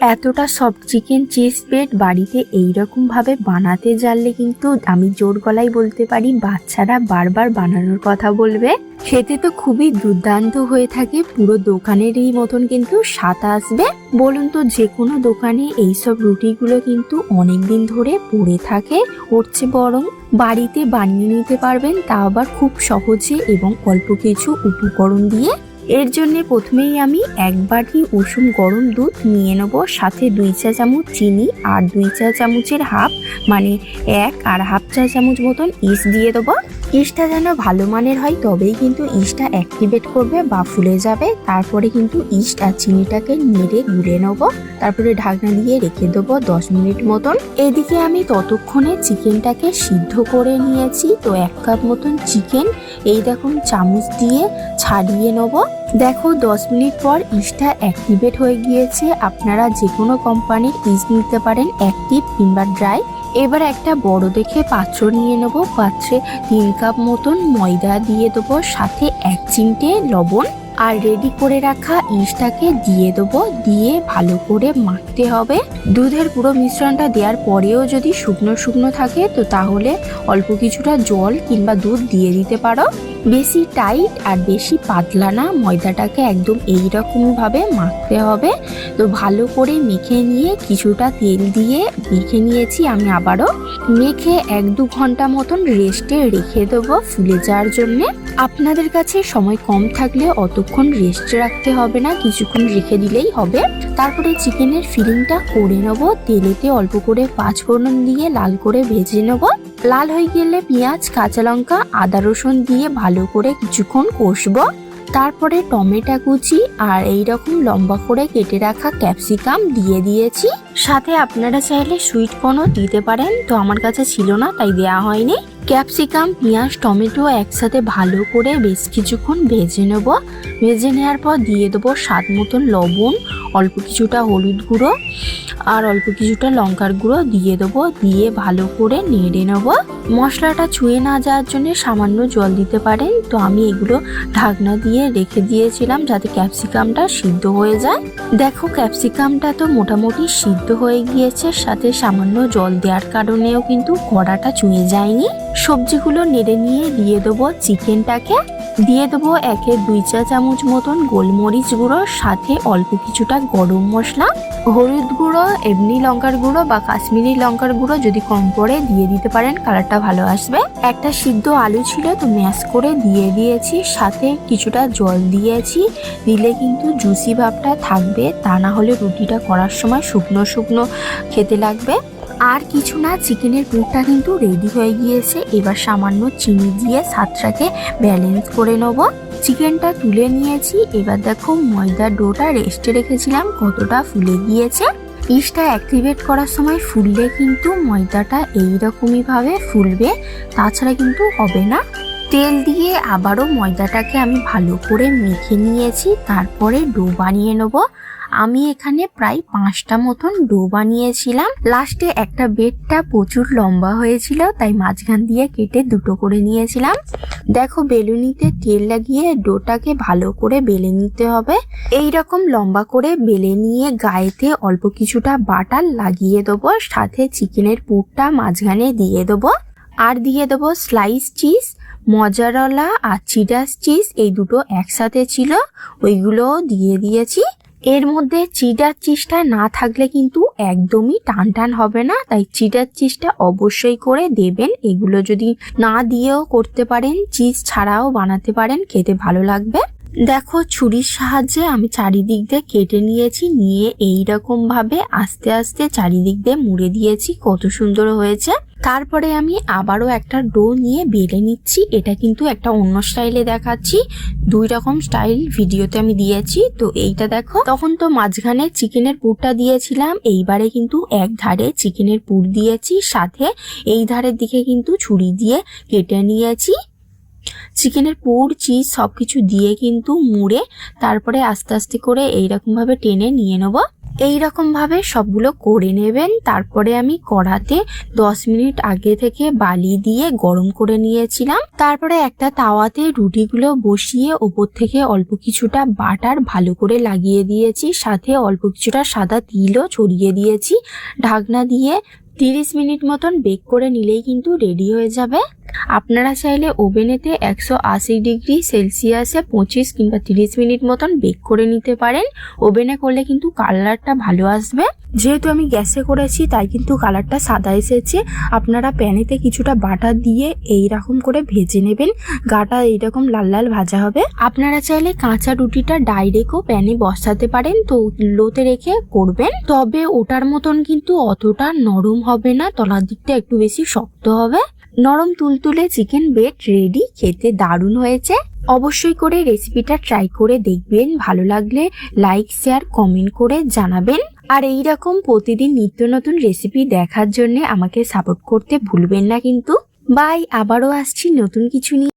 এতটা soft chicken cheese bread বাড়িতে এইরকম ভাবে বানাতে জানলে কিন্তু আমি জোর গলায় বলতে পারি বাচ্চারা বারবার বানানোর কথা বলবে। খেতে তো খুবই দুর্দান্ত হয়ে থাকে, পুরো দোকানেরই মতন কিন্তু স্বাদ আসবে। বলুন তো, যে কোনো দোকানে এইসব রুটিগুলো কিন্তু অনেকদিন ধরে পড়ে থাকে, উঠছে বরং বাড়িতে বানিয়ে নিতে পারবেন, তা আবার খুব সহজে এবং অল্প কিছু উপকরণ দিয়ে। এর জন্য প্রথমেই আমি 1 বাটি উষুম গরম দুধ নিয়ে নেব, সাথে 2 চা চামচ চিনি আর 2 চা চামচের হাফ মানে 1 আর হাফ চা চামচ মতন ইস্ট দিয়ে দেবো। ইস্টটা যেন ভালো মানের হয়, তবেই কিন্তু ইস্টটা অ্যাক্টিভেট করবে বা ফুলে যাবে। তারপরে কিন্তু ইস্ট আর চিনিটাকে নেড়ে গুলে নেব, তারপরে ঢাকনা দিয়ে রেখে দেবো 10 মিনিট মতন। এদিকে আমি ততক্ষণে চিকেনটাকে সিদ্ধ করে নিয়েছি। তো 1 কাপ মতন চিকেন এই দেখুন চামচ দিয়ে ছাড়িয়ে নেব। দেখো 10 মিনিট পর ইস্টটা অ্যাক্টিভেট হয়ে গিয়েছে। আপনারা যে কোনো কোম্পানির ইস্ট নিতে পারেন, অ্যাক্টিভ কিংবা ড্রাই। এবার একটা বড় দেখে পাত্র নিয়ে নেব, পাত্রে 3 কাপ মতন ময়দা দিয়ে দেবো, সাথে 1 চিমটে লবণ আর রেডি করে রাখা ইস্টটাকে দিয়ে দেবো। দিয়ে ভালো করে মাখতে হবে। দুধের পুরো মিশ্রণটা দেওয়ার পরেও যদি শুকনো শুকনো থাকে তো তাহলে অল্প কিছুটা জল কিংবা দুধ দিয়ে দিতে পারো। বেশি টাইট আর বেশি পাতলা না, ময়দাটাকে একদম এইরকমই ভাবে মাখতে হবে। তো ভালো করে মেখে নিয়ে কিছুটা তেল দিয়ে মেখে নিয়েছি আমি। আবারও মেখে 1-2 ঘন্টা মতন রেস্টে রেখে দেবো ফুলে যাওয়ার জন্য। আপনাদের কাছে সময় কম থাকলে অতক্ষণ রেস্টে রাখতে হবে না, কিছুক্ষণ রেখে দিলেই হবে। তারপরে চিকেনের ফিলিংটা করে নেব। তেলেতে অল্প করে 5 ফোড়ন দিয়ে লাল করে ভেজে নেব। লাল হয়ে গেলে পেঁয়াজ, কাঁচা লঙ্কা, আদা রসুন দিয়ে ভালো করে কিছুক্ষণ কষবো। তারপরে টমেটো কুচি আর এইরকম লম্বা করে কেটে রাখা ক্যাপসিকাম দিয়ে দিয়েছি। সাথে আপনারা চাইলে সুইট কর্নও দিতে পারেন, তো আমার কাছে ছিল না তাই দেওয়া হয়নি। ক্যাপসিকাম, পেঁয়াজ, টমেটো একসাথে ভালো করে বেশ কিছুক্ষণ ভেজে নেব। ভেজে নেওয়ার পর দিয়ে দেবো স্বাদ মতন লবণ, অল্প কিছুটা হলুদ গুঁড়ো আর অল্প কিছুটা লঙ্কার গুঁড়ো দিয়ে দেবো। দিয়ে ভালো করে নেড়ে নেব। মশলাটা ছুঁয়ে না যাওয়ার জন্য সামান্য জল দিতে পারেন। তো আমি এগুলো ঢাকনা দিয়ে রেখে দিয়েছিলাম যাতে ক্যাপসিকামটা সিদ্ধ হয়ে যায়। দেখো ক্যাপসিকামটা তো মোটামুটি সিদ্ধ হয়ে গিয়েছে, সাথে সামান্য জল দেওয়ার কারণেও কিন্তু কড়াটা ছুঁয়ে যায়নি। সবজিগুলো নেড়ে নিয়ে দিয়ে দেবো চিকেনটাকে। দিয়ে দেবো 1-2 চা চামচ মতন গোলমরিচ গুঁড়ো, সাথে অল্প কিছুটা গরম মশলা, হলুদ গুঁড়ো, এমনি লঙ্কার গুঁড়ো বা কাশ্মীরি লঙ্কার গুঁড়ো যদি কম পড়ে দিয়ে দিতে পারেন, কালারটা ভালো আসবে। একটা সিদ্ধ আলু ছিল তো ম্যাশ করে দিয়ে দিয়েছি, সাথে কিছুটা জল দিয়েছি। দিলে কিন্তু জুসি ভাবটা থাকবে, তা না হলে রুটিটা করার সময় শুকনো শুকনো খেতে লাগবে। আর কিছু না, চিকেনের পুরটা কিন্তু রেডি হয়ে গিয়েছে। এবার সামান্য চিনি দিয়ে স্বাদটাকে ব্যালেন্স করে নেব। চিকেনটা তুলে নিয়েছি। এবার দেখো ময়দার ডোটা রেস্টে রেখেছিলাম কতটা ফুলে গিয়েছে। ইস্টটা অ্যাক্টিভেট করার সময় ফুললে কিন্তু ময়দাটা এইরকমই ভাবে ফুলবে, তাছাড়া কিন্তু হবে না। তেল দিয়ে আবারও ময়দাটাকে আমি ভালো করে মেখে নিয়েছি। তারপরে ডো বানিয়ে নেব। আমি এখানে প্রায় 5টা মতন ডো বানিয়েছিলাম। লাস্টে একটা বেডটা প্রচুর লম্বা হয়েছিল, তাই মাঝখান দিয়ে কেটে 2টো করে নিয়েছিলাম। দেখো বেলুনিতে তেল লাগিয়ে ডোটাকে ভালো করে বেলে নিতে হবে। এই রকম লম্বা করে বেলে নিয়ে গায়েতে অল্প কিছুটা বাটার লাগিয়ে দেবো, সাথে চিকেনের পুরটা মাঝখানে দিয়ে দেবো। আর দিয়ে দেবো স্লাইস চিজ, মজারেলা আর চিডার চিজ, এই দুটো একসাথে ছিল, ওইগুলো দিয়ে দিয়েছি। এর মধ্যে চিডার চিজটা না থাকলে কিন্তু একদমই টান টান হবে না, তাই চিডার চিজটা অবশ্যই করে দেবেন। এগুলো যদি না দিয়েও করতে পারেন, চিজ ছাড়াও বানাতে পারেন, খেতে ভালো লাগবে। দেখো ছুরির সাহায্যে আমি চারিদিক দিয়ে কেটে নিয়েছি, নিয়ে এইরকম ভাবে আস্তে আস্তে চারিদিক দিয়ে মুড়ে দিয়েছি, কত সুন্দর হয়েছে। তারপরে আমি আবারও একটা ডো নিয়ে বেলে নিচ্ছি। এটা কিন্তু একটা অন্য স্টাইলে দেখাচ্ছি, 2 রকম স্টাইল ভিডিওতে আমি দিয়েছি। তো এইটা দেখো, তখন তো মাঝখানে চিকেনের পুরটা দিয়েছিলাম, এইবারে কিন্তু এক ধারে চিকেনের পুর দিয়েছি, সাথে এই ধারের দিকে কিন্তু ছুরি দিয়ে কেটে নিয়েছি। চিকেনের পুর চিজ সবকিছু দিয়ে কিন্তু মুড়ে তারপরে আস্তে আস্তে করে এইরকম ভাবে টেনে নিয়ে নেবো। এইরকম ভাবে সবগুলো করে নেবেন। তারপরে আমি কড়াতে 10 মিনিট আগে থেকে বালি দিয়ে গরম করে নিয়েছিলাম। তারপরে একটা তাওয়াতে রুটিগুলো বসিয়ে ওপর থেকে অল্প কিছুটা বাটার ভালো করে লাগিয়ে দিয়েছি, সাথে অল্প কিছুটা সাদা তিলও ছড়িয়ে দিয়েছি। ঢাকনা দিয়ে 30 মিনিট মতন বেক করে নিলেই কিন্তু রেডি হয়ে যাবে। আপনারা চাইলে ওভেনেতে 180 ডিগ্রি সেলসিয়াসে 25 কিংবা 30 মিনিট মতন বেক করে নিতে পারেন। ওভেনে করলে কিন্তু কালারটা ভালো আসবে। যেহেতু আমি গ্যাসে করেছি তাই কিন্তু কালারটা সাদা এসেছে। আপনারা প্যানেতে কিছুটা বাটার দিয়ে এইরকম করে ভেজে নেবেন। গাটা এইরকম লাল লাল ভাজা হবে। আপনারা চাইলে কাঁচা রুটিটা ডাইরেক্টও প্যানে বসাতে পারেন, তো লোতে রেখে করবেন। তবে ওটার মতন কিন্তু অতটা নরম হবে না, তলার দিকটা একটু বেশি শক্ত হবে। নরম তুলতুলে চিকেন বেড রেডি, খেতে দারুণ হয়েছে। অবশ্যই করে রেসিপিটা ট্রাই করে দেখবেন। ভালো লাগলে লাইক শেয়ার কমেন্ট করে জানাবেন। আর এইরকম প্রতিদিন নিত্য নতুন রেসিপি দেখার জন্য আমাকে সাপোর্ট করতে ভুলবেন না কিন্তু। বাই, আবারও আসছি নতুন কিছু নিয়ে।